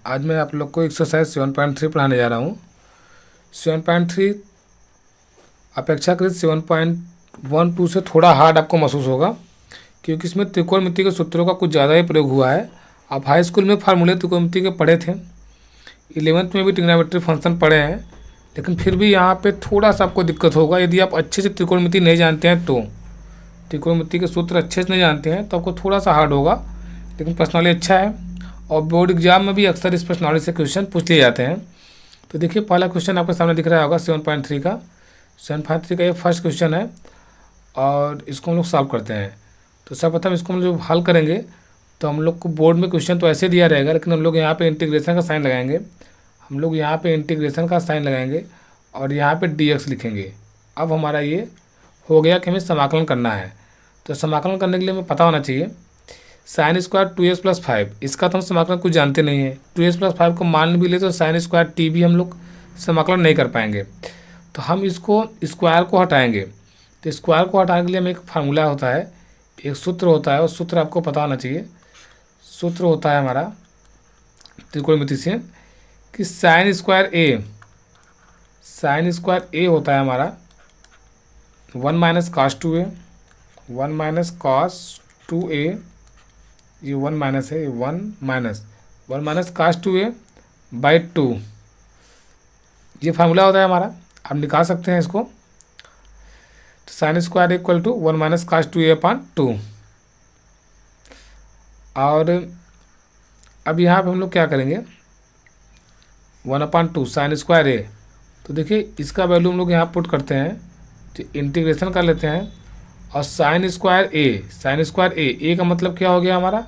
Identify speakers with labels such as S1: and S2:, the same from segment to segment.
S1: आज मैं आप लोग को एक्सरसाइज 7.3 पढ़ाने जा रहा हूँ। 7.3 अपेक्षाकृत 7.12 से थोड़ा हार्ड आपको महसूस होगा, क्योंकि इसमें त्रिकोणमिति के सूत्रों का कुछ ज़्यादा ही प्रयोग हुआ है। आप हाई स्कूल में फार्मूले त्रिकोणमिति के पढ़े थे, 11th में भी ट्रिग्नोमेट्री फंक्शन पढ़े हैं, लेकिन फिर भी यहाँ पे थोड़ा सा आपको दिक्कत होगा यदि आप अच्छे से त्रिकोणमिति नहीं जानते हैं तो। त्रिकोणमिति के सूत्र अच्छे से नहीं जानते हैं तो आपको थोड़ा सा हार्ड होगा, लेकिन पर्सनली अच्छा है। और बोर्ड एग्जाम में भी अक्सर इस पर्सनॉलिटी से क्वेश्चन पूछ लिए जाते हैं। तो देखिए, पहला क्वेश्चन आपके सामने दिख रहा होगा 7.3 का। 7.3 का ये फर्स्ट क्वेश्चन है और इसको हम लोग सॉल्व करते हैं। तो सर्वप्रथम इसको हम लोग हल करेंगे तो हम लोग को बोर्ड में क्वेश्चन तो ऐसे दिया रहेगा, लेकिन हम लोग यहाँ पे इंटीग्रेशन का साइन लगाएंगे। हम लोग यहाँ पे इंटीग्रेशन का साइन लगाएंगे और यहाँ पे dx लिखेंगे। अब हमारा ये हो गया कि हमें समाकलन करना है। तो समाकलन करने के लिए हमें पता होना चाहिए साइन स्क्वायर 2x+5, इसका तो हम समाकलन कुछ जानते नहीं है। 2x+5 को मान भी ले तो साइन स्क्वायर टी भी हम लोग समाकलन नहीं कर पाएंगे। तो हम इसको स्क्वायर को हटाएंगे। तो स्क्वायर को हटाने के लिए हमें एक फार्मूला होता है, एक सूत्र होता है, उस सूत्र आपको पता होना चाहिए। सूत्र होता है हमारा त्रिकोणमिति से कि साइन स्क्वायर ए होता है हमारा 1 minus cos 2a, 1 minus cos 2a, ये 1 माइनस है, ये 1 माइनस कॉस 2a बाई 2, ये फार्मूला होता है हमारा। आप निकाल सकते हैं इसको। तो sine square equal to 1 minus cos 2a/2। और अब यहाँ पे हम लोग क्या करेंगे, 1/2 साइन स्क्वायर ए। तो देखिए, इसका वैल्यू हम लोग यहाँ पुट करते हैं, तो इंटीग्रेशन कर लेते हैं। और साइन स्क्वायर ए का मतलब क्या हो गया हमारा,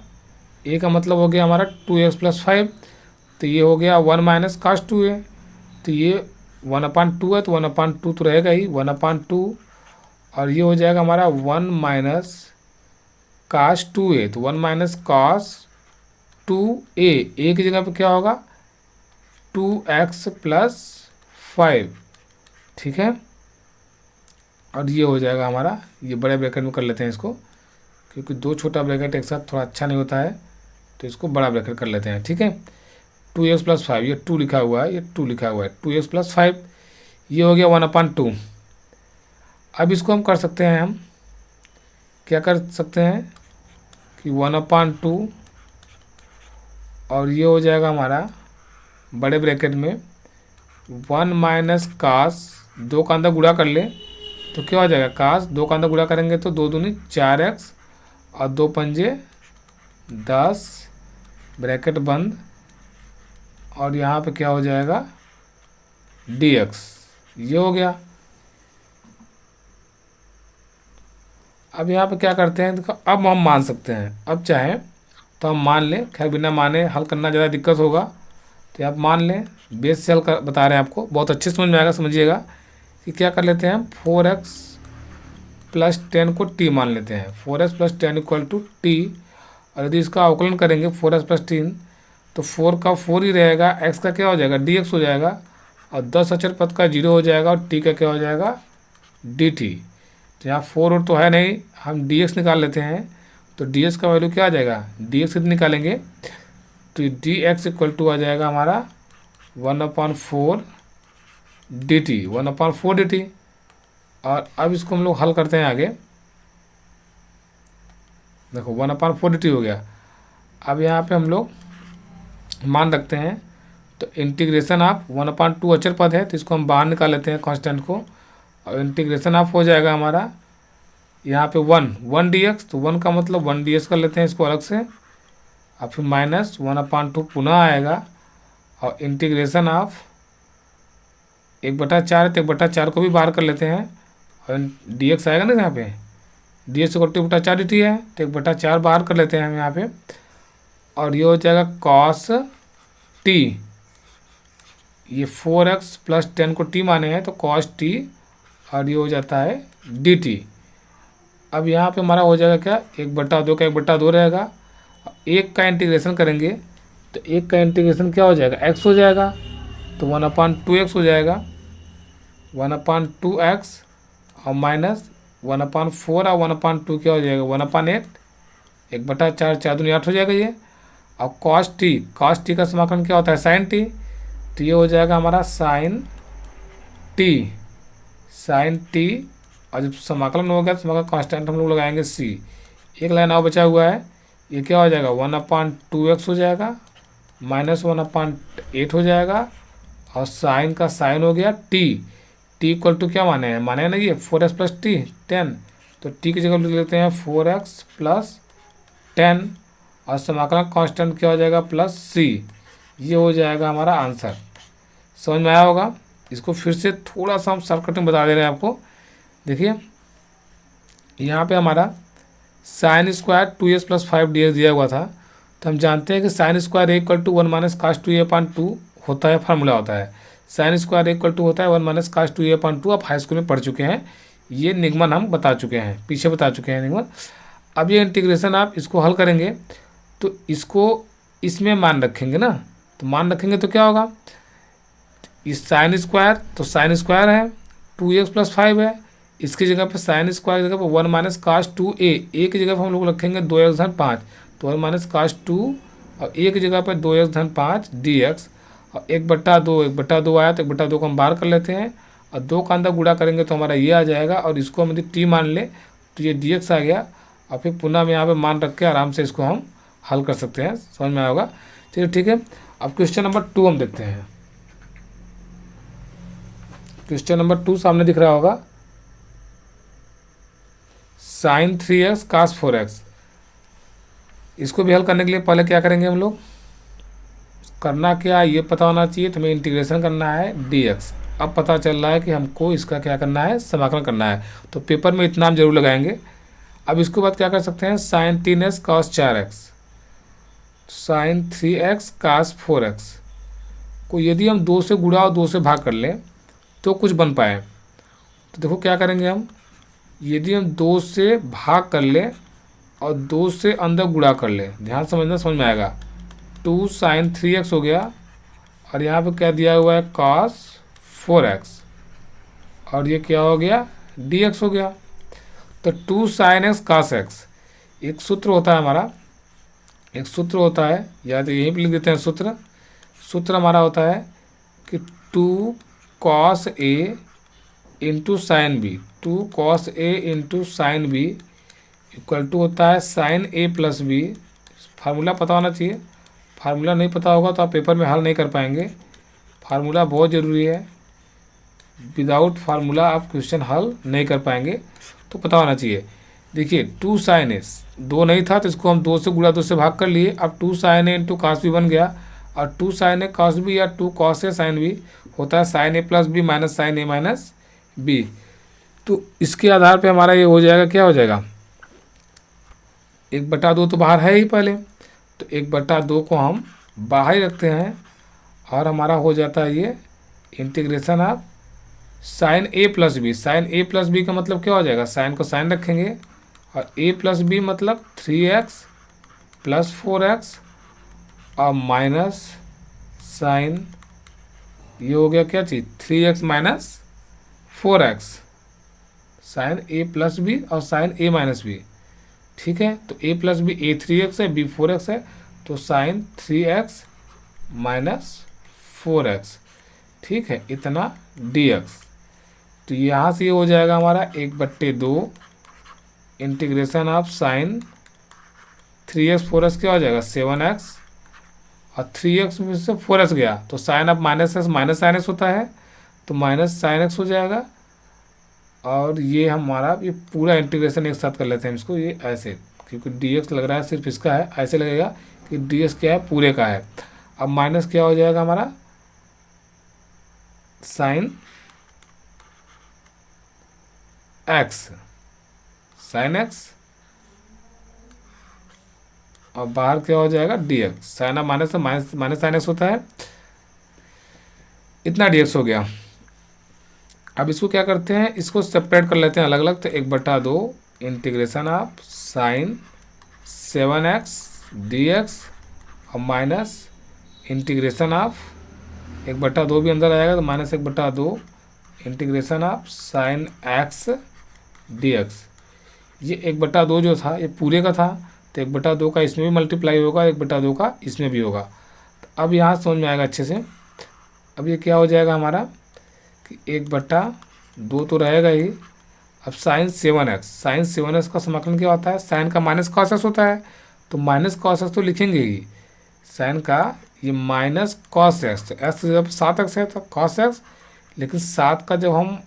S1: ए का मतलब हो गया हमारा 2x+5। तो ये हो गया 1 माइनस कॉस 2a। तो ये 1/2 है, तो 1/2 तो रहेगा ही, 1/2। और ये हो जाएगा हमारा 1 माइनस कॉस 2a, तो 1 माइनस कॉस 2a, ए की जगह पे क्या होगा 2x+5, ठीक है। और ये हो जाएगा हमारा, ये बड़े ब्रैकेट में कर लेते हैं इसको, क्योंकि दो छोटा ब्रैकेट एक साथ थोड़ा अच्छा नहीं होता है, तो इसको बड़ा ब्रैकेट कर लेते हैं, ठीक है। 2x+5, ये 2 लिखा हुआ है, ये 2 लिखा हुआ है, 2x+5, ये हो गया 1/2। अब इसको हम कर सकते हैं, हम क्या कर सकते हैं कि 1/2, और ये हो जाएगा हमारा बड़े ब्रैकेट में 1 माइनस कास, 2 का अंदर गुणा कर ले तो क्या हो जाएगा, कास 2 का अंदर गुणा करेंगे तो 2 दूनी 4x और 2 पंजे 10, ब्रैकेट बंद। और यहाँ पे क्या हो जाएगा dx, ये हो गया। अब यहाँ पे क्या करते हैं, देखो अब हम मान सकते हैं, अब चाहें तो हम मान लें, खैर बिना माने हल करना ज़्यादा दिक्कत होगा, तो आप मान लें, बेस से हल कर बता रहे हैं आपको, बहुत अच्छे समझ में आएगा, समझिएगा कि क्या कर लेते हैं हम 4x+10 को t मान लेते हैं, 4x+10 इक्वल टू t। और यदि इसका अवकलन करेंगे 4x+10 तो 4 का 4 ही रहेगा, x का क्या हो जाएगा dx हो जाएगा, और 10 अचर पद का 0 हो जाएगा, और t का क्या हो जाएगा dt। तो यहाँ 4 और तो है नहीं, हम dx निकाल लेते हैं। तो dx का वैल्यू क्या आ जाएगा, dx कितनी निकालेंगे तो dx इक्वल टू आ जाएगा हमारा 1/4 dt, 1/4 dt। और अब इसको हम लोग हल करते हैं आगे, देखो 1/4 dt हो गया। अब यहाँ पे हम लोग मान रखते हैं, तो इंटीग्रेशन ऑफ 1/2 अचर पद है, तो इसको हम बाहर निकाल लेते हैं कांस्टेंट को, और इंटीग्रेशन ऑफ हो जाएगा हमारा यहाँ पे 1 dx, तो 1 का मतलब 1 dx कर लेते हैं इसको अलग से, और फिर माइनस 1/2 पुनः आएगा, और इंटीग्रेशन ऑफ 1/4 है, तो 1/4 को भी बाहर कर लेते हैं, और dx आएगा ना यहाँ पे, dx को 1/4 dt है, तो 1/4 बाहर कर लेते हैं हम यहाँ पे। और ये हो जाएगा cos t, ये 4x+10 को t माने हैं तो cos t, और ये हो जाता है dt। अब यहाँ पे हमारा हो जाएगा क्या, 1/2 का 1/2 रहेगा, एक का इंटीग्रेशन करेंगे तो एक का इंटीग्रेशन क्या हो जाएगा, x हो जाएगा, तो 1/2x हो जाएगा, 1/2x, और माइनस 1/4, और 1/2 क्या हो जाएगा 1/8, 1/4, 4 दूनी 8 हो जाएगा ये। और कॉस टी का समाकलन क्या होता है, साइन टी। तो ये हो जाएगा हमारा टी साइन टी। और जब समाकलन हो गया तो समाकलन कांस्टेंट हम लोग लगाएंगे सी। एक लाइन और बचा हुआ है, ये क्या हो जाएगा 1/2x हो जाएगा, -1/8 हो जाएगा। और साइन का साइन हो गया टी इक्वल टू क्या माने हैं, माने ना ये 4x + t 10। तो टी की जगह लिख लेते हैं 4x + 10 और समाकलन कांस्टेंट क्या हो जाएगा +c। ये हो जाएगा हमारा आंसर। समझ में आया होगा। इसको फिर से थोड़ा सा हम शॉर्टकट में बता दे रहे हैं आपको। देखिए यहाँ पे हमारा sin स्क्वायर 2s + 5dx दिया हुआ था। तो हम जानते हैं कि sin स्क्वायर = 1 - cos 2a/2 होता है, फार्मूला होता है। sin स्क्वायर = होता है 1 - cos 2a/2। आप हाई स्कूल में पढ़ चुके हैं, ये निगमन हम बता चुके हैं, पीछे बता चुके हैं निगमन। अब ये इंटीग्रेशन आप इसको हल करेंगे तो इसको इसमें मान रखेंगे ना, तो मान रखेंगे तो क्या होगा, इस साइन स्क्वायर, तो साइन स्क्वायर है 2x + 5 है, इसकी जगह पे साइन स्क्वायर की जगह पे 1 - cos 2a, ए की जगह पे हम लोग रखेंगे 2x/5, तो 1 - cos 2 और ए की जगह पे 2x/5 dx। और 1/2 आया तो 1/2 को हम बाहर कर लेते हैं और 2 का अंदर गुणा करेंगे तो हमारा ये आ जाएगा। और इसको हम यदि टी मान ले तो ये dx आ गया। और फिर पुनः हम यहाँ पे मान रख के आराम से इसको हम हल कर सकते हैं। समझ में आया होगा। चलिए ठीक है, अब क्वेश्चन नंबर 2 हम देखते हैं। क्वेश्चन नंबर 2 सामने दिख रहा होगा, sin 3x cos 4x। इसको भी हल करने के लिए पहले क्या करेंगे हम लोग, करना क्या ये पता होना चाहिए। तो हमें इंटीग्रेशन करना है dx। अब पता चल रहा है कि हमको इसका क्या करना है, समाकलन करना है। तो पेपर में इतना हम जरूर लगाएंगे। अब इसके बाद क्या कर सकते हैं, sin 3x cos 4x, sin 3x cos 4x को यदि हम 2 से गुणा और 2 से भाग कर लें तो कुछ बन पाए। तो देखो क्या करेंगे हम, यदि हम 2 से भाग कर लें और 2 से अंदर गुणा कर लें, ध्यान समझना, समझ में आएगा। 2 sin 3x हो गया और यहाँ पे क्या दिया हुआ है cos 4x और ये क्या हो गया dx हो गया। तो 2 sin x cos x, एक सूत्र होता है हमारा, एक सूत्र होता है, या तो यहीं पे लिख देते हैं सूत्र हमारा होता है कि 2 cos a into sine B, 2 cos a into sine B equal to होता है sin a + b। फार्मूला पता होना चाहिए, फार्मूला नहीं पता होगा तो आप पेपर में हल नहीं कर पाएंगे। फार्मूला बहुत ज़रूरी है, विदाउट फार्मूला आप क्वेश्चन हल नहीं कर पाएंगे, तो पता होना चाहिए। देखिए 2 sin a, 2 नहीं था तो इसको हम 2 से गुणा 2 से भाग कर लिए। अब 2 sin a into cos b बन गया और 2 sin a cos b या 2 cos a sin b होता है sin a + b - sin a - b। तो इसके आधार पे हमारा ये हो जाएगा, क्या हो जाएगा, 1/2 तो बाहर है ही पहले, तो 1/2 को हम बाहर ही रखते हैं और हमारा हो जाता है ये integration of sin a + b। sin a + b का मतलब क्या हो जाएगा, साइन को साइन रखेंगे और a + b मतलब 3x + 4x और माइनस साइन, ये हो गया क्या चीज़ 3x - 4x, sine a + b और साइन a - b। ठीक है, तो a + b a 3x है, b 4x है, तो साइन 3x - 4x। ठीक है, इतना dx। तो यहाँ से ये हो जाएगा हमारा 1/2 integration of sine 3x 4x क्या हो जाएगा 7x और 3x में से 4x गया तो sine of -x -sin x होता है, तो -sin x हो जाएगा। और ये हमारा ये पूरा इंटीग्रेशन एक साथ कर लेते हैं इसको, ये ऐसे, क्योंकि dx लग रहा है सिर्फ इसका है, ऐसे लगेगा कि dx क्या है, पूरे का है। अब माइनस क्या हो जाएगा हमारा साइन x और बाहर क्या हो जाएगा dx, sine of minus minus sine x होता है, इतना dx हो गया। अब इसको क्या करते हैं, इसको सेपरेट कर लेते हैं अलग अलग। तो 1/2 integration of sine 7x dx और माइनस इंटीग्रेशन ऑफ 1/2 भी अंदर आएगा तो -1/2 integration of sine x dx। ये 1/2 जो था ये पूरे का था, तो 1/2 का इसमें भी मल्टीप्लाई होगा, 1/2 का इसमें भी होगा। तो अब यहाँ समझ में आएगा अच्छे से। अब ये क्या हो जाएगा हमारा कि 1/2 तो रहेगा ही। अब साइन 7x का समाकलन क्या होता है, साइन का माइनस कॉस एक्स होता है, तो माइनस कॉस एक्स तो लिखेंगे ही। साइन का ये माइनस कॉस एक्स, तो एक्स जब 7x है तो कॉस एक्स, लेकिन 7 का जब हम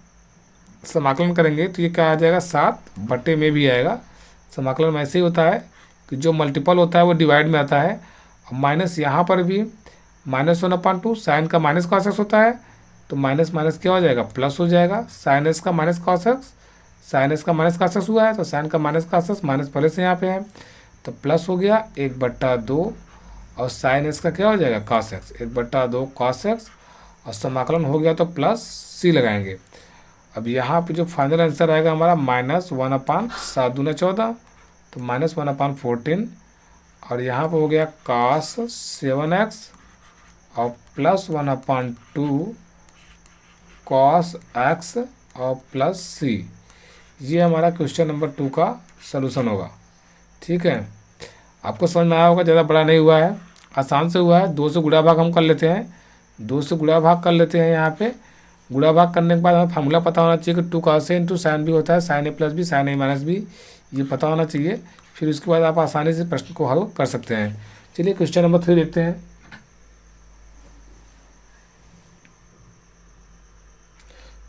S1: समाकलन करेंगे तो ये क्या आ जाएगा, 7 में भी आएगा। समाकलन में ऐसे ही होता है कि जो मल्टीपल होता है वो डिवाइड में आता है। और माइनस यहाँ पर भी -1/2, साइन का माइनस कॉस एक्स होता है, तो माइनस माइनस क्या हो जाएगा, प्लस हो जाएगा। साइन एक्स का minus cos x, sine x का माइनस कॉस एक्स हुआ है, तो साइन का माइनस कॉस एक्स, माइनस पहले से यहाँ पे है, तो प्लस हो गया 1/2, और साइन एक्स का क्या हो जाएगा, कॉस एक्स, 1/2 कॉस एक्स, और समाकलन हो गया तो प्लस सी लगाएंगे। अब यहाँ पे जो फाइनल आंसर आएगा हमारा -1/7×14, तो -1/14, और यहाँ पर हो गया cos 7x और +1/2 cos x और प्लस सी। ये हमारा क्वेश्चन नंबर 2 का सलूशन होगा। ठीक है, आपको समझ में आया होगा, ज़्यादा बड़ा नहीं हुआ है, आसान से हुआ है। 2 से गुणा भाग हम कर लेते हैं, 2 से गुणा भाग कर लेते हैं। यहाँ पे गुणा भाग करने के बाद हमें फार्मूला पता होना चाहिए कि 2 cos A × sin B होता है, sin A + B sin A - B, ये पता होना चाहिए। फिर उसके बाद आप आसानी से प्रश्न को हल कर सकते हैं। चलिए क्वेश्चन नंबर 3 देखते हैं।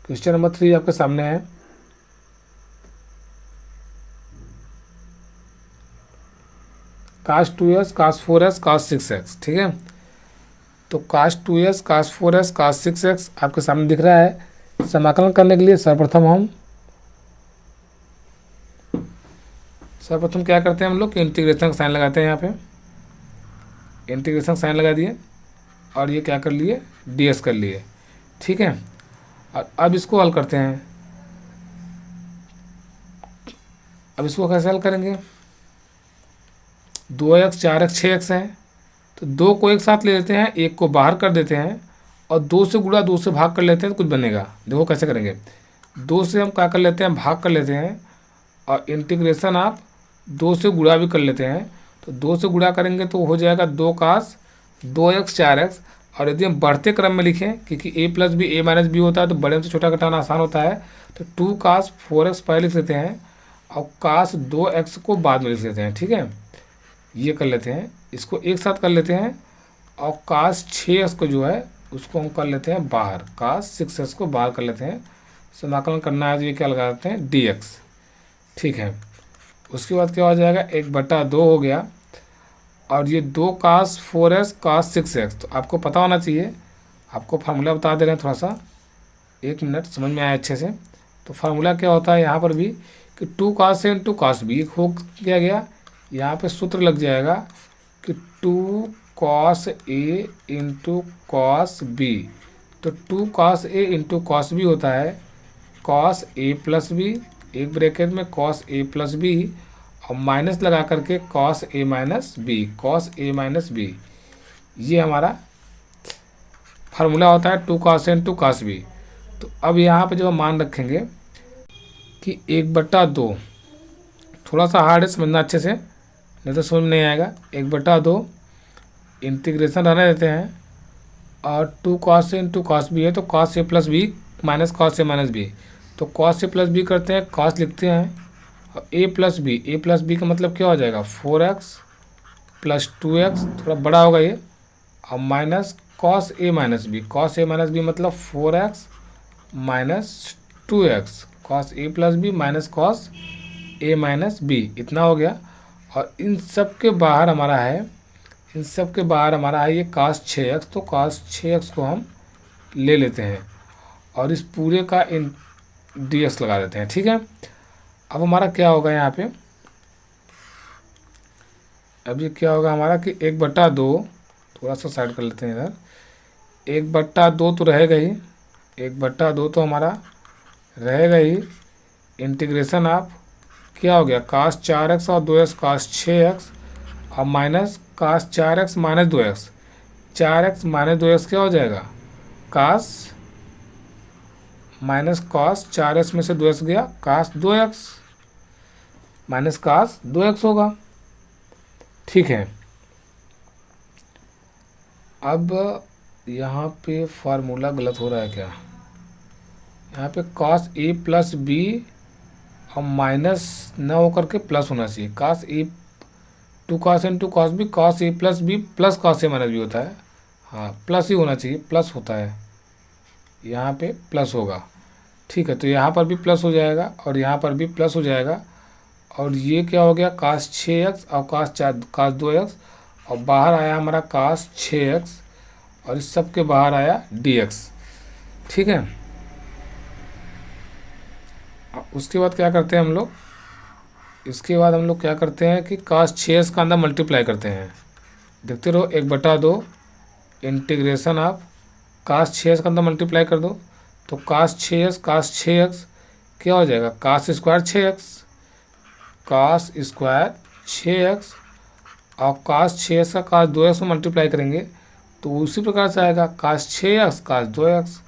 S1: क्वेश्चन नंबर 3 आपके सामने है। cos 2x cos 4x cos 6x, ठीक है। तो cos 2x cos 4x cos 6x आपके सामने दिख रहा है। समाकलन करने के लिए सर्वप्रथम क्या करते हैं हम लोग, इंटीग्रेशन का साइन लगाते हैं। यहाँ पे इंटीग्रेशन साइन लगा दिए, और ये क्या कर लिए, ds कर लिए। ठीक है, और अब इसको हल करते हैं। अब इसको कैसे हल करेंगे, 2x 4x 6x है, तो 2 को एक साथ ले लेते हैं, 1 को बाहर कर देते हैं, और 2 से गुणा 2 से भाग कर लेते हैं तो कुछ बनेगा। देखो कैसे करेंगे, 2 से हम क्या कर लेते हैं, भाग कर लेते हैं, और इंटीग्रेशन आप 2 से गुणा भी कर लेते हैं। तो 2 से गुणा करेंगे तो हो जाएगा 2 cos 2x 4x। और यदि हम बढ़ते क्रम में लिखें, क्योंकि a + b a - b होता है, तो बड़े से छोटा घटाना आसान होता है, तो 2 cos 4x पहले लिख लेते हैं, और cos 2x को बाद में लिख लेते हैं। ठीक है, ये कर लेते हैं, इसको एक साथ कर लेते हैं, और cos 6x को जो है उसको हम कर लेते हैं बाहर, cos 6x को बाहर कर लेते हैं। समाकलन करना है तो ये क्या लगा देते हैं, dx। ठीक है, उसके बाद क्या हो जाएगा, 1/2 हो गया, और ये 2 cos 4x cos 6x, तो आपको पता होना चाहिए। आपको फार्मूला बता दे रहे हैं, थोड़ा सा 1 मिनट समझ में आया अच्छे से। तो फार्मूला क्या होता है यहाँ पर भी कि 2 cos A × cos B हो गया। यहाँ पे सूत्र लग जाएगा कि 2 cos A × cos B, तो 2 cos A × cos B होता है cos A + B, एक ब्रैकेट में cos A + B, और माइनस लगा करके cos A - B, cos A - B। ये हमारा फार्मूला होता है 2 cos A × cos B। तो अब यहाँ पे जो हम मान रखेंगे कि 1/2, थोड़ा सा हार्ड है समझना अच्छे से, नहीं तो समझ में नहीं आएगा। 1/2 इंटीग्रेशन रहने देते हैं, और 2 cos A × cos B है, तो cos A + B - cos A - B, तो cos A + B करते हैं, cos लिखते हैं, और A + B का मतलब क्या हो जाएगा, 4x + 2x, थोड़ा बड़ा होगा ये, और minus cos A - B, cos A - B मतलब 4x - 2x, cos A + B - cos A - B, इतना हो गया। और इन सब के बाहर हमारा है, ये cos 6x, तो cos 6x को हम ले लेते हैं, और इस पूरे का इन dx लगा देते हैं। ठीक है, अब हमारा क्या होगा यहाँ पे, अब ये क्या होगा हमारा कि 1/2, थोड़ा सा साइड कर लेते हैं इधर, 1/2 तो रहेगा ही, 1/2 तो हमारा रहेगा ही। इंटीग्रेशन आप क्या हो गया, cos 4x और 2x cos 6x, और minus cos 4x - 2x, 4x - 2x क्या हो जाएगा, cos cos 4x में से 2x गया, cos 2x - cos 2x होगा। ठीक है। अब यहाँ पे फार्मूला गलत हो रहा है क्या? यहाँ पे cos a प्लस बी और माइनस न होकर के प्लस होना चाहिए। cos a to cos n to cos b, cos a plus B plus cos a minus B होता है। हाँ, प्लस ही होना चाहिए, प्लस होता है, यहाँ पे प्लस होगा। ठीक है, तो यहाँ पर भी प्लस हो जाएगा और यहाँ पर भी प्लस हो जाएगा। और ये क्या हो गया, cos 6x और cos 2x, और बाहर आया हमारा cos 6x और इस सब के बाहर आया dx। ठीक है, उसके बाद क्या करते हैं हम लोग, इसके बाद हम लोग क्या करते हैं कि cos 6x का अंदर मल्टीप्लाई करते हैं। देखते रहो, 1/2 इंटीग्रेशन ऑफ cos 6x का अंदर मल्टीप्लाई कर दो, तो cos 6x क्या हो जाएगा, cos square 6x, cos square 6x और cos 6x का cos 2x में मल्टीप्लाई करेंगे तो उसी प्रकार से आएगा cos 6x cos 2x,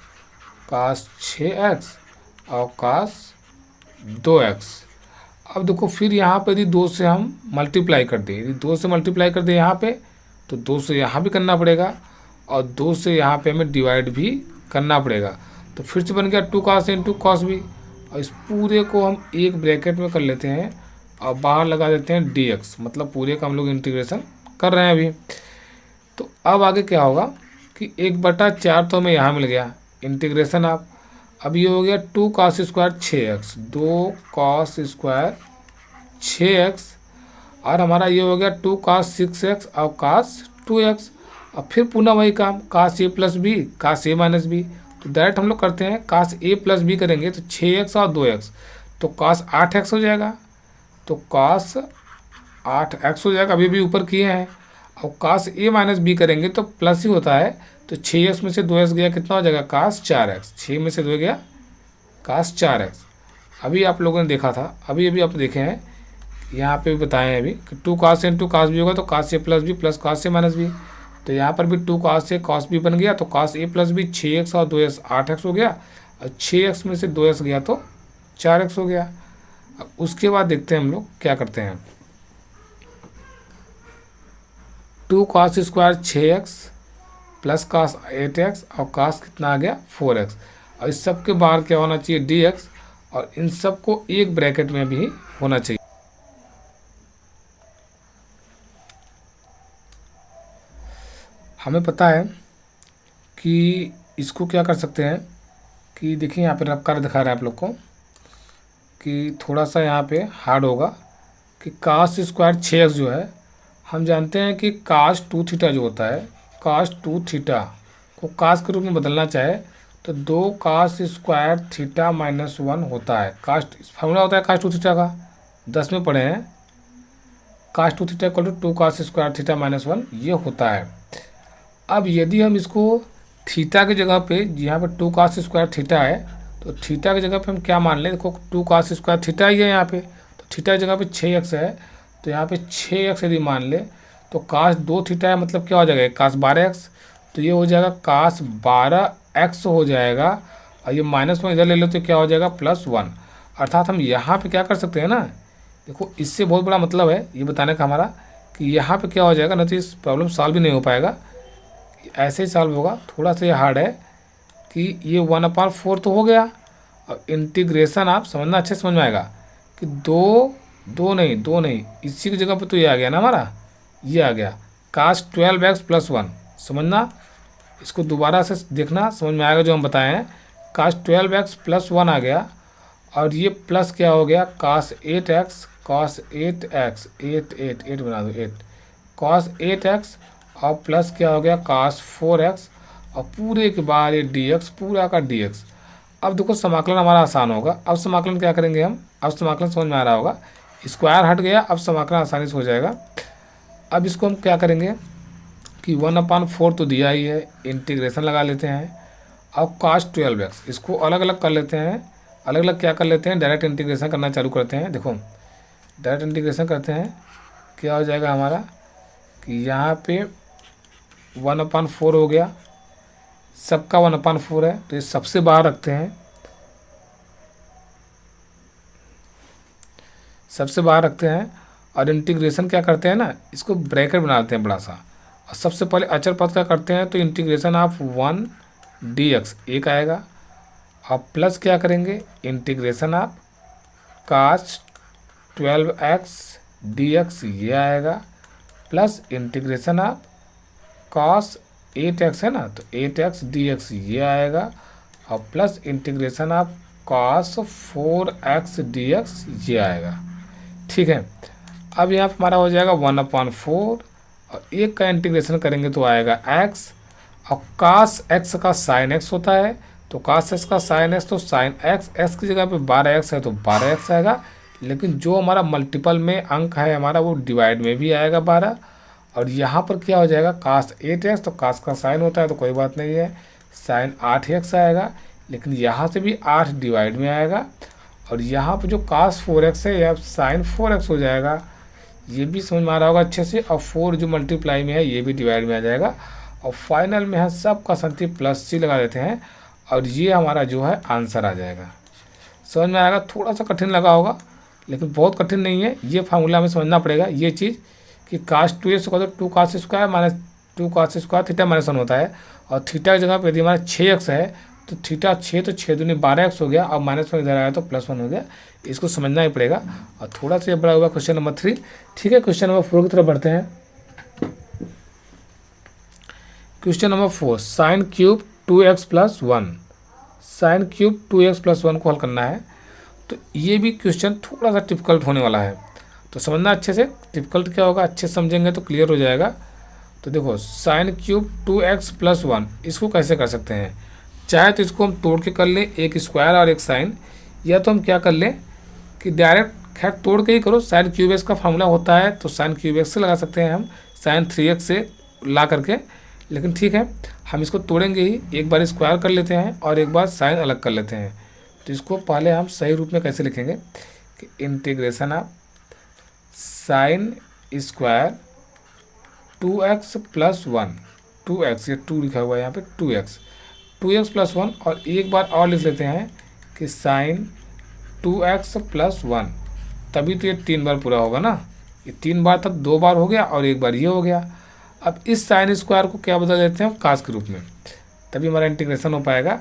S1: cos 6x और cos 2x। अब देखो फिर यहाँ पे यदि 2 से हम मल्टीप्लाई कर दें, यदि 2 से मल्टीप्लाई कर दें यहाँ पे, तो 2 से यहाँ भी करना पड़ेगा और 2 से यहाँ पे हमें डिवाइड भी करना पड़ेगा। तो फिर से बन गया 2 cos इंटू cos b, और इस पूरे को हम एक ब्रैकेट में कर लेते हैं और बाहर लगा देते हैं dx, मतलब पूरे का हम लोग इंटीग्रेशन कर रहे हैं अभी। तो अब आगे क्या होगा कि 1/4 तो हमें यहाँ मिल गया इंटीग्रेशन आप, अब ये हो गया 2 cos square 6x, 2 cos square 6x, और हमारा ये हो गया 2 cos 6x और cos 2x। अब फिर पुनः वही काम, cos a plus B cos a minus B, तो डायरेक्ट हम लोग करते हैं cos a प्लस बी करेंगे तो 6x और 2x, तो cos 8x हो जाएगा, तो cos 8x हो जाएगा, अभी भी ऊपर किए हैं। और cos a माइनस बी करेंगे तो प्लस ही होता है, तो 6x में से 2x गया, कितना हो जाएगा cos 4x, 6 में से 2 गया cos 4x। अभी आप लोगों ने देखा था, अभी अभी आप देखे हैं, यहाँ पे भी बताएं अभी कि 2 cos इंटू cos b होगा तो cos a plus B plus cos a minus B, तो यहाँ पर भी 2 cos a cos b बन गया, तो cos a plus B 6x और 2x 8x हो गया, और 6x में से 2x गया तो 4x हो गया। अब उसके बाद देखते हैं हम लोग क्या करते हैं, 2 cos square 6x plus cos 8x और cos कितना आ गया 4x, और इस सब के बाहर क्या होना चाहिए dx, और इन सब को एक ब्रैकेट में भी होना चाहिए। हमें पता है कि इसको क्या कर सकते हैं कि देखिए यहाँ पे रफ कर दिखा रहा है आप लोग को कि थोड़ा सा यहाँ पे हार्ड होगा कि cos स्क्वायर 6x जो है, हम जानते हैं कि cos 2 थीटा जो होता है, cos 2 थीटा को cos के रूप में बदलना चाहे तो 2 cos स्क्वायर थीटा माइनस 1 होता है। cos फार्मूला होता है cos 2 थीटा का, 10 में पढ़े हैं, cos 2 theta equal to 2 cos square theta minus 1, ये होता है। अब यदि हम इसको थीटा की जगह पे, यहाँ पे 2 cos स्क्वायर थीटा है, तो थीटा की जगह पे हम क्या मान लें, देखो 2 cos स्क्वायर थीटा ही है यहाँ पे, तो थीटा की जगह पे 6x है, तो यहाँ पे 6x यदि मान ले तो cos 2 थीटा है, मतलब क्या हो जाएगा cos 12x, तो ये हो जाएगा cos 12x हो जाएगा, और ये माइनस 1 इधर ले लो तो क्या हो जाएगा +1। अर्थात हम यहाँ पे क्या कर सकते हैं ना, देखो इससे बहुत बड़ा मतलब है ये बताने का हमारा कि यहाँ पे क्या हो जाएगा, नहीं तो इस प्रॉब्लम सॉल्व भी नहीं हो पाएगा, ऐसे ही सॉल्व होगा। थोड़ा सा ये हार्ड है कि ये 1/4 तो हो गया, और इंटीग्रेशन आप समझना, अच्छे समझ में आएगा कि दो नहीं, इसी की जगह पे तो ये आ गया ना हमारा, ये आ गया cos 12x + 1, समझना, इसको दोबारा से देखना, समझ में आएगा जो हम बताए हैं। cos 12x + 1 आ गया, और ये प्लस क्या हो गया cos 8x 8 बना दो 8 cos 8x, और प्लस क्या हो गया cos 4x, और पूरे के बाद ये dx, पूरा का dx। अब देखो समाकलन हमारा आसान होगा। अब समाकलन क्या करेंगे हम, अब समाकलन समझ में आ रहा होगा, स्क्वायर हट गया, अब समाकलन आसानी से हो जाएगा। अब इसको हम क्या करेंगे कि 1/4 तो दिया ही है, इंटीग्रेशन लगा लेते हैं। अब cos 12x इसको अलग अलग कर लेते हैं, अलग अलग क्या कर लेते हैं, डायरेक्ट इंटीग्रेशन करना चालू करते हैं। देखो डायरेक्ट इंटीग्रेशन करते हैं, क्या हो जाएगा हमारा कि यहाँ पे 1/4 हो गया, सबका 1/4 है, तो ये सबसे बाहर रखते हैं, सबसे बाहर रखते हैं, और इंटीग्रेशन क्या करते हैं ना, इसको ब्रैकेट बनाते हैं बड़ा सा, और सबसे पहले अचर पद क्या करते हैं, तो इंटीग्रेशन ऑफ 1 dx एक आएगा, और प्लस क्या करेंगे, integration of cos 12x dx ये आएगा, plus integration of cos 8x है ना, तो 8x dx ये आएगा, और plus integration of cos 4x dx ये आएगा। ठीक है, अब यहाँ पर हमारा हो जाएगा 1/4, और एक का इंटीग्रेशन करेंगे तो आएगा x, और cos x का sin x होता है, तो cos x का sin x, तो sin x की जगह पे 12x है तो 12x आएगा, लेकिन जो हमारा मल्टीपल में अंक है हमारा वो डिवाइड में भी आएगा 12, और यहाँ पर क्या हो जाएगा cos 8x, तो cos का साइन होता है तो कोई बात नहीं है, sin 8x आएगा, लेकिन यहाँ से भी 8 डिवाइड में आएगा, और यहाँ पर जो cos 4x है यह sin 4x हो जाएगा, ये भी समझ में आ रहा होगा अच्छे से, और 4 जो मल्टीप्लाई में है ये भी डिवाइड में आ जाएगा, और फाइनल में है सब का संति प्लस सी लगा देते हैं, और ये हमारा जो है आंसर आ जाएगा। समझ में आएगा, थोड़ा सा कठिन लगा होगा लेकिन बहुत कठिन नहीं है, ये फार्मूला में समझना पड़ेगा ये चीज़ कि cos 2x को 2 cos square minus 2 cos square theta minus 1 होता है, और थीटा की जगह पर यदि हमारा 6x है तो थीटा 6 तो 6 दूनी 12x हो गया, और -1 इधर आया तो +1 हो गया, इसको समझना ही पड़ेगा। और थोड़ा सा बड़ा हुआ क्वेश्चन नंबर 3। ठीक है, क्वेश्चन नंबर 4 की तरफ बढ़ते हैं। Question number 4, sine cube 2x + 1, sine cube 2x + 1 को हल करना है। तो ये भी क्वेश्चन थोड़ा सा डिफिकल्ट होने वाला है, तो समझना अच्छे से, डिफिकल्ट क्या होगा अच्छे से समझेंगे तो क्लियर हो जाएगा। तो देखो साइन क्यूब 2x + 1 इसको कैसे कर सकते हैं, चाहे तो इसको हम तोड़ के कर लें, एक स्क्वायर और एक साइन, या तो हम क्या कर लें कि डायरेक्ट खैर तोड़ के ही करो, साइन क्यूब एक्स का फार्मूला होता है तो साइन क्यूब एक्स से लगा सकते हैं हम, साइन 3x से ला करके, लेकिन ठीक है हम इसको तोड़ेंगे ही, एक बार स्क्वायर कर लेते हैं और एक बार साइन अलग कर लेते हैं। तो इसको पहले हम सही रूप में कैसे लिखेंगे कि integration of sine square 2x + 1, 2x ये 2 लिखा हुआ है यहाँ पे, 2x + 1, और एक बार और लिख लेते हैं कि साइन 2x + 1, तभी तो ये 3 बार पूरा होगा ना, ये 3 बार तक 2 बार हो गया और एक बार ये हो गया। अब इस साइन स्क्वायर को क्या बदल देते हैं कास के रूप में, तभी हमारा इंटीग्रेशन हो पाएगा।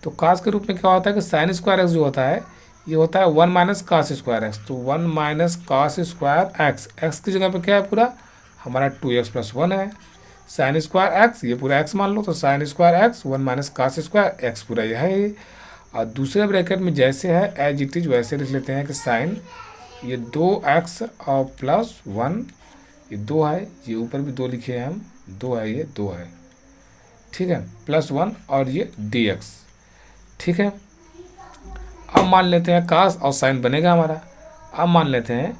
S1: तो कास के रूप में क्या होता है कि साइन स्क्वायर एक्स जो होता है ये होता है 1 - cos स्क्वायर एक्स, तो 1 - cos स्क्वायर एक्स, एक्स की जगह पे क्या है पूरा हमारा 2x + 1 है, साइन स्क्वायर एक्स ये पूरा एक्स मान लो, तो sine square x 1 - cos square x पूरा यह है। और दूसरे ब्रैकेट में जैसे है एज इट इज वैसे लिख लेते हैं कि साइन ये 2x और +1 ये 2 है, ये ऊपर भी 2 लिखे हैं हम, 2 है, ये 2 है, ठीक है, +1 और ये dx। ठीक है, अब मान लेते हैं कास और साइन बनेगा हमारा। अब मान लेते हैं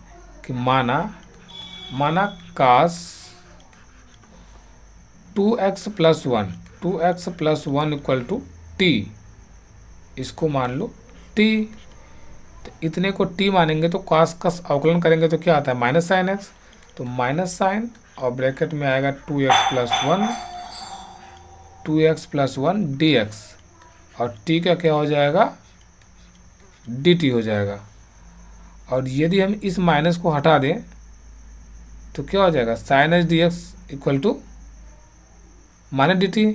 S1: कि माना कास 2x + 1, 2x + 1 = t, इसको मान लो t, तो इतने को t मानेंगे तो कास का अवकलन करेंगे तो क्या आता है -sin x, तो -sin और ब्रैकेट में आएगा 2x + 1 dx, और t का क्या हो जाएगा dt हो जाएगा। और यदि हम इस माइनस को हटा दें तो क्या हो जाएगा sin h dx = -dt,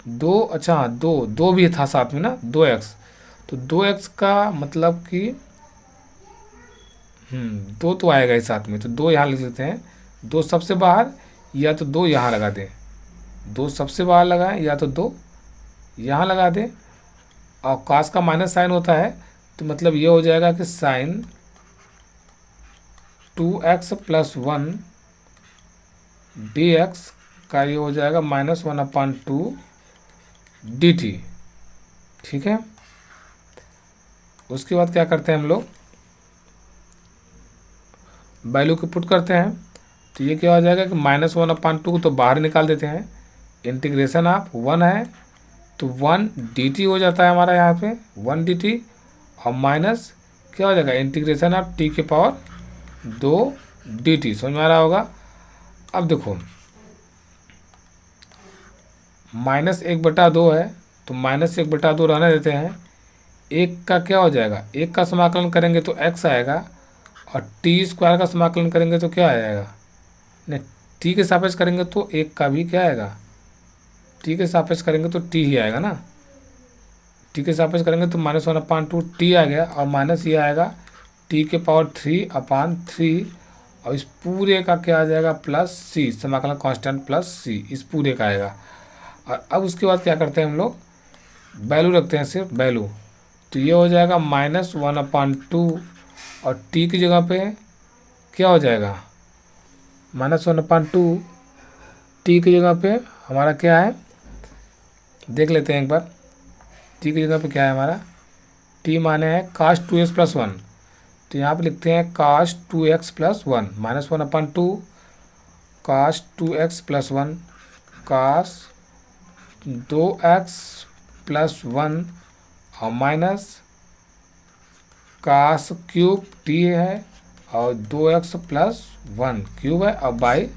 S1: दो, अच्छा हाँ दो भी था साथ में ना 2x, तो 2x का मतलब कि 2 तो आएगा ही साथ में, तो 2 यहाँ लिख लेते हैं, 2 सबसे बाहर, या तो 2 यहाँ लगा दें, 2 सबसे बाहर लगाएं या तो 2 यहाँ लगा दें, और कास का माइनस साइन होता है तो मतलब ये हो जाएगा कि साइन 2x + 1 dx का ये हो जाएगा -1/2 dt। ठीक है, उसके बाद क्या करते हैं हम लोग वैल्यू को पुट करते हैं, तो ये क्या हो जाएगा कि -1/2 को तो बाहर निकाल देते हैं, इंटीग्रेशन ऑफ 1 है तो 1 dt हो जाता है हमारा यहाँ पे 1 dt, और माइनस क्या हो जाएगा इंटीग्रेशन ऑफ t के पावर 2 dt, समझ में आ रहा होगा। अब देखो -1/2 है तो -1/2 रहने देते हैं, एक का क्या हो जाएगा, एक का समाकलन करेंगे तो x आएगा, और टी स्क्वायर का समाकलन करेंगे तो क्या आ जाएगा, नहीं टी के सापेक्ष करेंगे तो एक का भी क्या आएगा, टी के सापेक्ष करेंगे तो टी ही आएगा ना, टी के सापेक्ष करेंगे तो -1/2 टी आ गया, और माइनस ये आएगा टी के पावर 3/3, और इस पूरे का क्या आ जाएगा प्लस सी, समाकलन कांस्टेंट प्लस सी, इस पूरे का आएगा। और अब उसके बाद क्या करते हैं हम लोग, वैल्यू रखते हैं, सिर्फ वैल्यू, तो ये हो जाएगा -1/2, और टी की जगह पे क्या हो जाएगा, -1/2, टी की जगह पे हमारा क्या है, देख लेते हैं एक बार, टी की जगह पे क्या है हमारा, टी माने है cos 2x + 1, तो यहाँ पे लिखते हैं cos 2x + 1, -1/2 cos 2x + 1 cos 2x + 1, और माइनस cos क्यूब टी है, और 2x + 1 क्यूब है, और बाई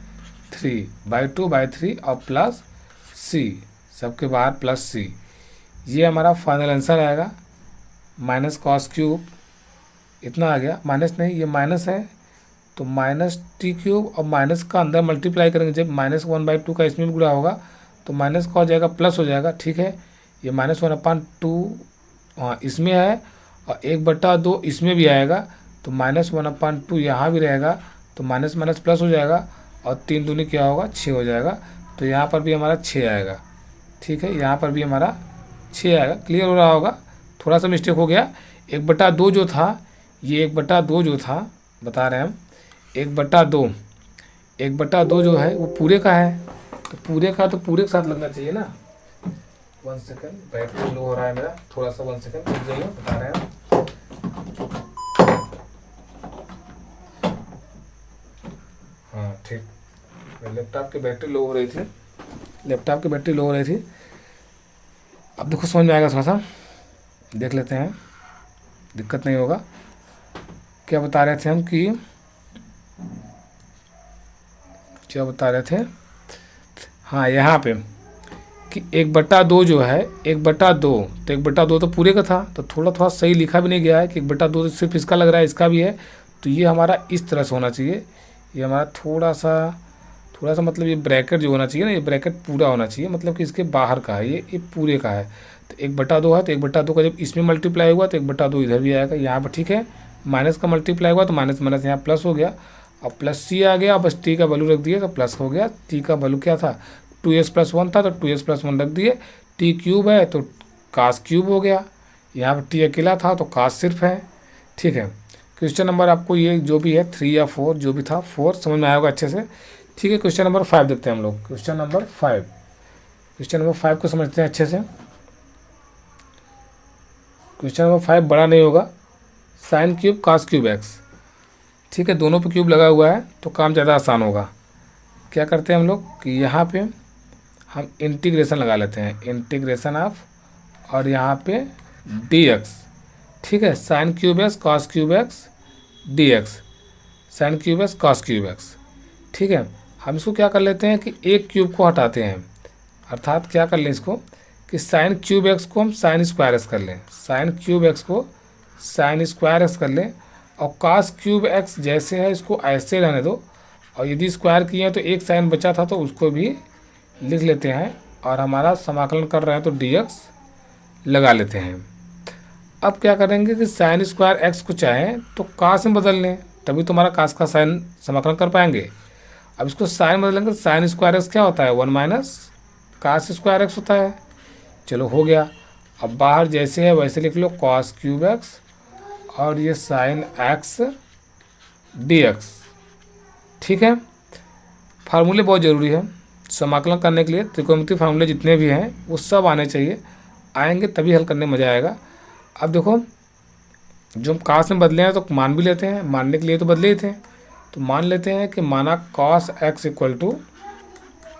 S1: 3 और प्लस सी, सबके बाहर प्लस सी, ये हमारा फाइनल आंसर आएगा। माइनस कॉस क्यूब इतना आ गया, माइनस नहीं ये माइनस है, तो -t³ और माइनस का अंदर मल्टीप्लाई करेंगे, जब -1/2 का इसमें भी गुणा होगा तो माइनस का हो जाएगा प्लस हो जाएगा, ठीक है। ये -1/2 हाँ इसमें है, और 1/2 इसमें भी आएगा, तो -1/2 यहाँ भी रहेगा, तो माइनस माइनस प्लस हो जाएगा, और 3 दूनी क्या होगा 6 हो जाएगा, तो यहाँ पर भी हमारा 6 आएगा, ठीक है, यहाँ पर भी हमारा 6 आएगा। क्लियर हो रहा होगा, थोड़ा सा मिस्टेक हो गया, 1/2 जो था, ये 1/2 जो था बता रहे हैं हम, 1/2 जो है वो पूरे का है, तो पूरे का तो पूरे के साथ लगना चाहिए ना। 1 सेकेंड, बैटरी लो हो रहा है मेरा, थोड़ा सा 1 सेकेंड रुक जाइए, बता रहे हैं। हाँ ठीक, लैपटॉप की बैटरी लो हो रही थी, लैपटॉप की बैटरी लो हो रही थी। अब देखो समझ में आएगा, थोड़ा सा देख लेते हैं, दिक्कत नहीं होगा। क्या बता रहे थे हम कि क्या बता रहे थे, हाँ यहाँ पे कि 1/2 जो है 1/2, तो 1/2 तो पूरे का था, तो थोड़ा थोड़ा सही लिखा भी नहीं गया है कि 1/2 तो सिर्फ इसका लग रहा है, इसका भी है, तो ये हमारा इस तरह से होना चाहिए, ये हमारा थोड़ा सा मतलब ये ब्रैकेट जो होना चाहिए ना, ये ब्रैकेट पूरा होना चाहिए, मतलब कि इसके बाहर का है, ये पूरे का है। तो 1/2 है, तो 1/2 का जब इसमें मल्टीप्लाई हुआ तो 1/2 इधर भी आएगा, यहाँ पर ठीक है, माइनस का मल्टीप्लाई हुआ तो माइनस माइनस यहाँ प्लस हो गया, और प्लस सी आ गया, बस टी का वैल्यू रख दिए तो प्लस हो गया। टी का वैल्यू क्या था, 2s + 1 था, तो 2s + 1 रख दिए, टी क्यूब है तो कास क्यूब हो गया, यहाँ पर टी अकेला था तो कास सिर्फ है, ठीक है। क्वेश्चन नंबर आपको ये जो भी है 3 या 4 जो भी था 4 समझ में आया होगा अच्छे से, ठीक है। क्वेश्चन नंबर 5 देखते हैं हम लोग, क्वेश्चन नंबर 5 को समझते हैं अच्छे से। क्वेश्चन नंबर 5 बड़ा नहीं होगा, sine cube cos cube x, ठीक है, दोनों पे क्यूब लगा हुआ है तो काम ज़्यादा आसान होगा। क्या करते हैं हम लोग कि यहाँ पे हम इंटीग्रेशन लगा लेते हैं, इंटीग्रेशन ऑफ, और यहाँ पे dx, ठीक है, sine cube x cos cube x dx, sine cube x cos cube x, ठीक है। हम इसको क्या कर लेते हैं कि एक क्यूब को हटाते हैं, अर्थात क्या कर लें इसको कि साइन क्यूब एक्स को हम साइन स्क्वायर एक्स कर लें, साइन क्यूब एक्स को साइन स्क्वायर एक्स कर लें, और कास क्यूब एक्स जैसे है इसको ऐसे रहने दो, और यदि स्क्वायर किए हैं तो एक साइन बचा था तो उसको भी लिख लेते हैं, और हमारा समाकलन कर रहे हैं तो dx लगा लेते हैं। अब क्या करेंगे कि साइन स्क्वायर एक्स को चाहें तो कास में बदल लें, तभी तो हमारा कास का साइन समाकलन कर पाएंगे। अब इसको साइन बदलेंगे तो साइन स्क्वायर एक्स क्या होता है 1 - कास स्क्वायर एक्स होता है, चलो हो गया। अब बाहर जैसे है वैसे लिख लो कॉस क्यूब एक्स, और ये साइन एक्स dx, ठीक है। फार्मूले बहुत ज़रूरी है समाकलन करने के लिए, त्रिकोणमितीय फार्मूले जितने भी हैं वो सब आने चाहिए, आएंगे तभी हल करने में मज़ा आएगा। अब देखो जो हम कास में बदले हैं तो मान भी लेते हैं, मानने के लिए तो बदले ही थे, तो मान लेते हैं कि माना cos x =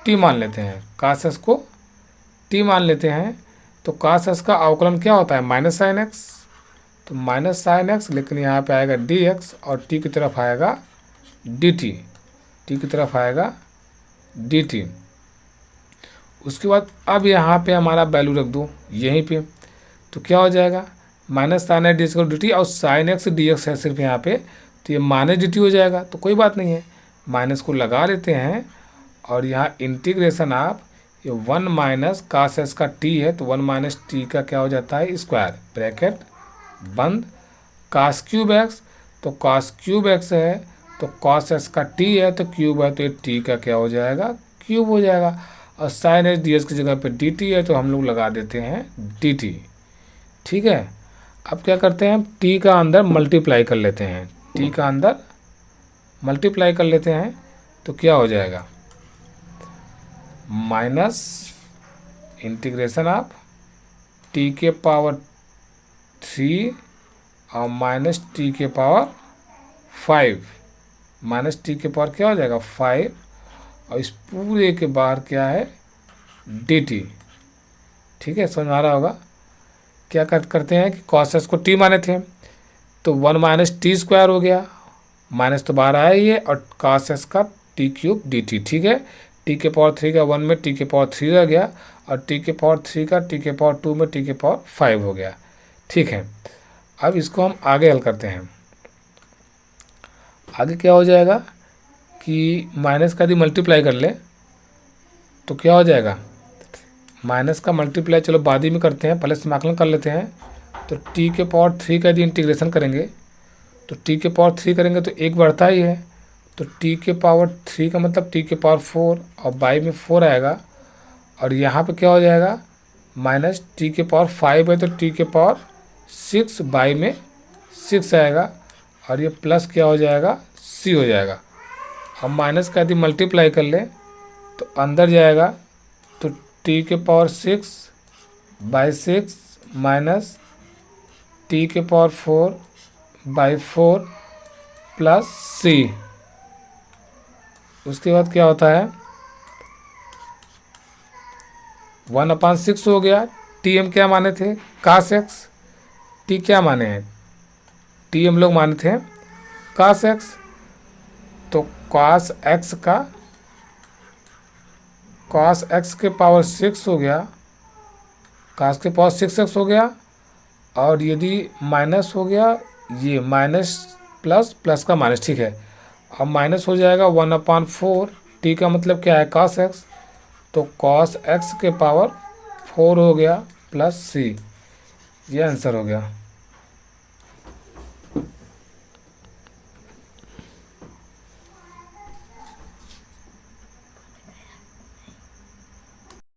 S1: t मान लेते हैं, cos x को t मान लेते हैं, तो cos x का अवकलन क्या होता है -sin x, तो -sin x, लेकिन यहाँ पे आएगा dx, और t की तरफ आएगा dt, t की तरफ आएगा dt। उसके बाद अब यहाँ पे हमारा वैल्यू रख दो यहीं पे, तो क्या हो जाएगा minus sine x D x D T, और साइन एक्स डी एक्स है सिर्फ यहाँ पे, तो ये माइनस डी टी हो जाएगा, तो कोई बात नहीं है, माइनस को लगा लेते हैं। और यहाँ इंटीग्रेशन आप ये 1 माइनस कास एक्स का टी है, तो 1 माइनस टी का क्या हो जाता है स्क्वायर, ब्रैकेट बंद, कास क्यूब एक्स, तो कास क्यूब एक्स है तो कॉस एक्स का टी है तो क्यूब है, तो ये टी का क्या हो जाएगा क्यूब हो जाएगा। और साइन एच डी एस की जगह पे डी टी है तो हम लोग लगा देते हैं डी टी। ठीक है, अब क्या करते हैं, टी का अंदर मल्टीप्लाई कर लेते हैं, टी का अंदर मल्टीप्लाई कर लेते हैं, तो क्या हो जाएगा माइनस इंटीग्रेशन ऑफ टी के पावर 3 और माइनस टी के पावर 5, माइनस टी के पावर क्या हो जाएगा 5, और इस पूरे के बाहर क्या है डी टी। ठीक है, समझ में आ रहा होगा। क्या करते हैं कि कॉस एक्स को टी माने थे, तो 1 माइनस टी स्क्वायर हो गया, माइनस तो बाहर आया ही है, और कॉस एक्स का टी क्यूब डी टी। ठीक है, टी के पावर 3 का 1 में टी के पावर 3 रह गया, और टी के पावर 3 का टी के पावर 2 में टी के पावर 5 हो गया। ठीक है, अब इसको हम आगे हल करते हैं। आगे क्या हो जाएगा कि माइनस का यदि मल्टीप्लाई कर ले तो क्या हो जाएगा, माइनस का मल्टीप्लाई चलो बाद ही में करते हैं, पहले समाकलन कर लेते हैं। तो टी के पावर 3 का यदि इंटीग्रेशन करेंगे तो टी के पावर 3 करेंगे तो एक बढ़ता ही है, तो टी के पावर 3 का मतलब टी के पावर 4, और बाई में 4 आएगा, और यहाँ पे क्या हो जाएगा माइनस टी के पावर 5 है तो टी के पावर 6 बाई में 6 आएगा, और ये प्लस क्या हो जाएगा सी हो जाएगा। अब माइनस का यदि मल्टीप्लाई कर ले तो अंदर जाएगा, तो टी के पावर 6 बाई 6 माइनस टी के पावर 4 बाई 4 प्लस सी। उसके बाद क्या होता है 1/6 हो गया, टी हम क्या माने थे कास एक्स, टी क्या माने हैं टी हम लोग माने थे कास एक्स, तो कास एक्स के पावर 6 हो गया, कास के पावर 6x हो गया, और यदि माइनस हो गया ये माइनस प्लस प्लस का माइनस। ठीक है, अब माइनस हो जाएगा 1/4, टी का मतलब क्या है कास एक्स, तो कॉस एक्स के पावर 4 हो गया प्लस सी, ये आंसर हो गया।